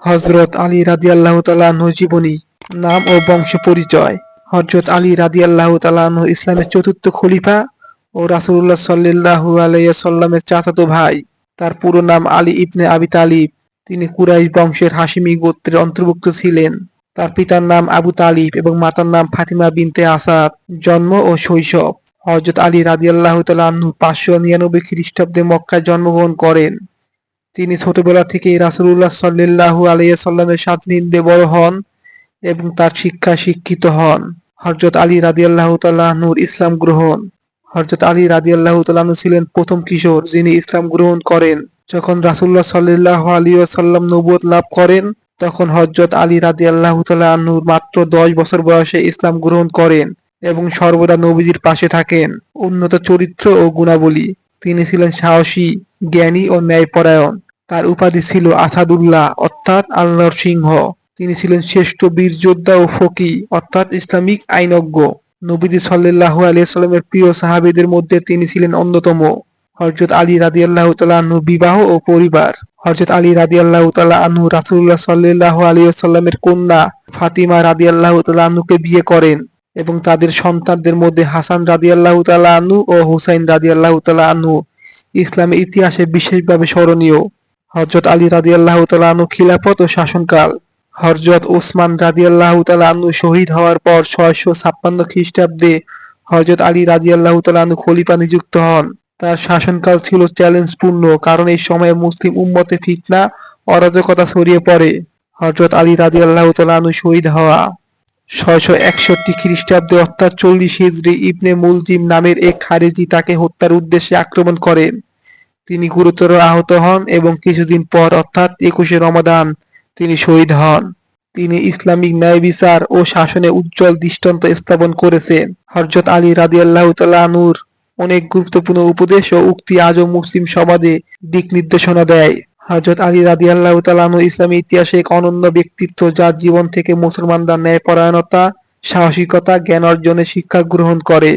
হযরত আলী রাদিয়াল্লাহু তাআলা আনহুর জীবনী, নাম ও বংশ পরিচয়। হযরত আলী রাদিয়াল্লাহু তাআলা আনহু ইসলামের চতুর্থ খলিফা ও রাসূলুল্লাহ সাল্লাল্লাহু আলাইহি ওয়াসাল্লামের চাচাতো ভাই। তার পুরো নাম আলী ইবনে আবি তালিব। তিনি কুরাইশ বংশের হাশিমি গোত্রের অন্তর্ভুক্ত ছিলেন। তার পিতার নাম আবু তালিব এবং মাতার নাম ফাতিমা বিনতে আসাদ। জন্ম ও শৈশব। হযরত আলী রাদিয়াল্লাহু তাআলা আনহু 599 খ্রিস্টাব্দে মক্কায় জন্মগ্রহণ করেন। তিনি ছোটবেলা থেকেই রাসূলুল্লাহ সাল্লাল্লাহু আলাইহি ওয়াসাল্লামের সান্নিধ্যে বড় হন এবং তার শিক্ষায় শিক্ষিত হন। হযরত আলী রাদিয়াল্লাহু তাআলা আনহুর ইসলাম গ্রহণ। হযরত আলী রাদিয়াল্লাহু তাআলা আনহু ছিলেন প্রথম কিশোর যিনি ইসলাম গ্রহণ করেন। যখন রাসূলুল্লাহ সাল্লাল্লাহু আলাইহি ওয়াসাল্লাম নবুয়ত লাভ করেন, তখন হযরত আলী রাদিয়াল্লাহু তাআলা আনহু মাত্র 10 বছর বয়সে ইসলাম গ্রহণ করেন এবং সর্বদা নবীজির পাশে থাকেন। উন্নত চরিত্র ও গুণাবলী। তিনি ছিলেন সাহসী, জ্ঞানী ও ন্যায়পরায়ণ। তার উপাধি ছিল আসাদুল্লাহ অর্থাৎ আল্লাহর সিংহ। তিনি ছিলেন শ্রেষ্ঠ বীর যোদ্ধা ও ফকি অর্থাৎ ইসলামিক আইনজ্ঞ। নবীজি সাল্লাল্লাহু আলাইহি ওয়াসাল্লামের প্রিয় সাহাবীদের মধ্যে তিনি ছিলেন অন্যতম। হযরত আলী রাদিয়াল্লাহু তাআলা আনহু বিবাহ ও পরিবার। হযরত আলী রাদিয়াল্লাহু তাআলা আনহু রাসূলুল্লাহ সাল্লাল্লাহু আলাইহি ওয়াসাল্লামের কন্যা ফাতিমা রাদিয়াল্লাহু তাআলা আনহুকে বিয়ে করেন এবং তাদের সন্তানদের মধ্যে হাসান রাদিয়াল্লাহু তাআলা আনহু ও হুসাইন রাদিয়াল্লাহু তাআলা আনহু ইসলামের ইতিহাসে বিশেষভাবে স্মরণীয়। হযরত আলী রাদিয়াল্লাহু তাআলা আনহু খিলাফত ও শাসনকাল। হযরত ওসমান রাদিয়াল্লাহু তাআলা আনহু শহীদ হওয়ার পর 656 খ্রিস্টাব্দে হযরত আলী রাদিয়াল্লাহু তাআলা আনহু খলিফা নিযুক্ত হন। তার শাসনকাল ছিল চ্যালেঞ্জপূর্ণ কারণ এই সময়ে মুসলিম উম্মতে ফিতনা, অরাজকতা ছড়িয়ে পড়ে। হযরত আলী রাদিয়াল্লাহু তাআলা আনহু শহীদ হওয়া। 661 খ্রিস্টাব্দে অর্থাৎ 40 হিজরি ইবনে মুলজিম নামের এক খারেজি তাকে হত্যার উদ্দেশ্যে আক্রমণ করেন। তিনি গুরুতর আহত হন এবং কিছুদিন পর অর্থাৎ 21শে রমাদান তিনি শহীদ হন। তিনি ইসলামিক ন্যায় বিচার ও শাসনে উজ্জ্বল দৃষ্টান্ত স্থাপন করেছেন। হযরত আলী রাদিয়াল্লাহু তাআলা আনহুর অনেক গুরুত্বপূর্ণ উপদেশ ও উক্তি আজও মুসলিম সমাজে দিক নির্দেশনা দেয়। হযরত আলী রাদিয়াল্লাহু তাআলা আনহু ইসলামী ইতিহাসে এক অনন্য ব্যক্তিত্ব যার জীবন থেকে মুসলমানরা ন্যায়পরায়ণতা, সাহসিকতা, জ্ঞান অর্জনের শিক্ষা গ্রহণ করে।